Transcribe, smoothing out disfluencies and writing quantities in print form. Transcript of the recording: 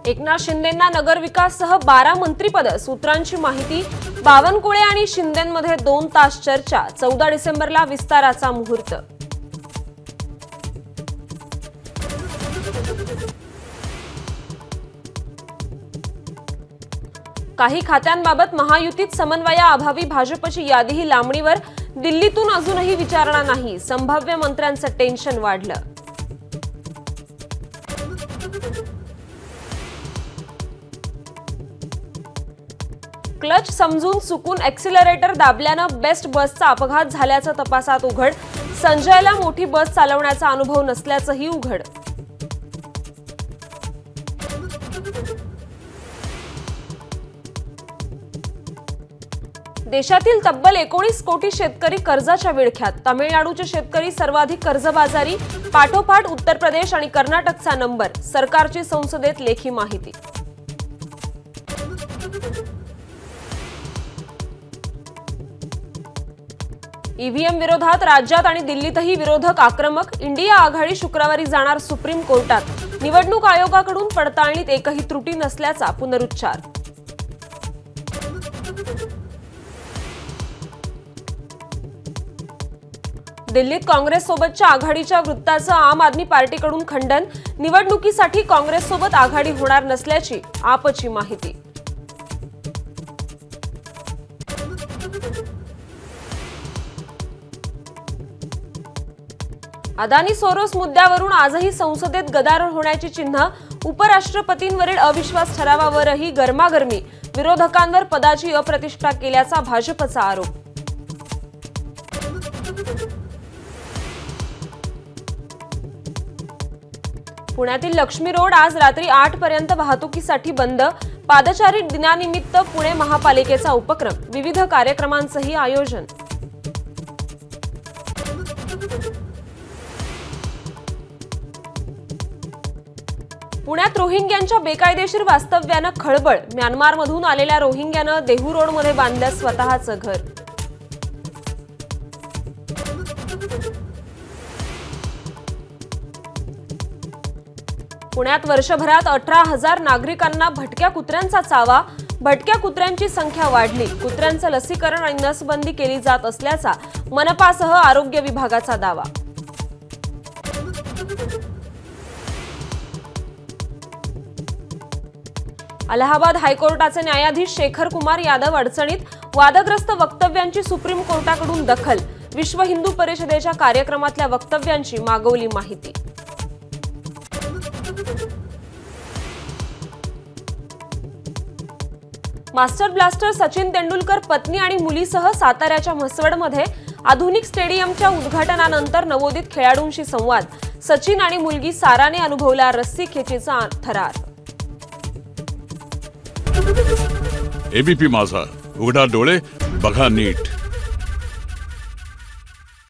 एकनाथ शिंदेंना नगरविकाससह 12 मंत्रिपद, सूत्रांची माहिती। बावनकुळे आणि शिंदेंमध्ये 2 तास चर्चा। 14 डिसेंबरला विस्ताराचा मुहूर्त। काही खात्यांबाबत महायुतीत समन्वयाअभावी भाजपची यादीही लांबणीवर। दिल्लीतून अजूनही विचारणा नाही, संभाव्य मंत्र्यांचं टेन्शन वाढलं। क्लच समजून चुकून एक्सिलरेटर दाबल्यानं बेस्ट बसचा अपघात झाल्याचं तपासात उघड। संजयला मोठी बस चालवण्याचा अनुभव नसल्याचंही उघड। देशातील तब्बल 19 कोटी शेतकरी कर्जाच्या विळख्यात। तामिळनाडूचे शेतकरी सर्वाधिक कर्जबाजारी, पाठोपाठ उत्तर प्रदेश आणि कर्नाटकचा नंबर। सरकारची संसदेत लेखी माहिती। ईव्हीएम विरोधात राज्यात आणि दिल्लीतही विरोधक आक्रमक। इंडिया आघाडी शुक्रवारी जाणार सुप्रीम कोर्टात। निवडणूक आयोगाकडून पडताळणीत एकही त्रुटी नसल्याचा पुनरुच्चार। दिल्लीत काँग्रेससोबतच्या आघाडीच्या वृत्ताचं आम आदमी पार्टीकडून खंडन। निवडणुकीसाठी काँग्रेससोबत आघाडी होणार नसल्याची आपची माहिती। अदानी सोरोस मुद्द्यावरून आजही संसदेत गदारोळ होण्याची चिन्ह। उपराष्ट्रपतींवरील अविश्वास ठरावावरही गरमागरमी। विरोधकांवर पदाची अप्रतिष्ठा केल्याचा भाजपचा आरोप। पुण्यातील लक्ष्मी रोड आज रात्री 8 पर्यंत वाहतुकीसाठी बंद। पादचारी दिनानिमित्त पुणे महापालिकेचा उपक्रम। विविध कार्यक्रमांचंही आयोजन। पुण्यात रोहिंग्यांच्या बेकायदेशीर वास्तव्यानं खळबळ। म्यानमारमधून आलेल्या रोहिंग्यानं देहू रोडमध्ये बांधलं स्वतःचं घर। पुण्यात वर्षभरात 18,000 नागरिकांना भटक्या कुत्र्यांचा चावा। भटक्या कुत्र्यांची संख्या वाढली। कुत्र्यांचं लसीकरण आणि नसबंदी केली जात असल्याचा मनपासह आरोग्य विभागाचा दावा। अलाहाबाद हायकोर्टाचे न्यायाधीश शेखर कुमार यादव अडचणीत। वादग्रस्त वक्तव्यांची सुप्रीम कोर्टाकडून दखल। विश्व हिंदू परिषदेच्या कार्यक्रमातल्या वक्तव्यांची मागवली माहिती। मास्टर ब्लास्टर सचिन तेंडुलकर पत्नी आणि मुलीसह साताऱ्याच्या म्हसवडमध्ये आधुनिक स्टेडियमच्या उद्घाटनानंतर नवोदित खेळाडूंशी संवाद। सचिन आणि मुलगी साराने अनुभवला रस्सी खेचीचा थरार। एबीपी माझा, उघडा डोळे बघा नीट।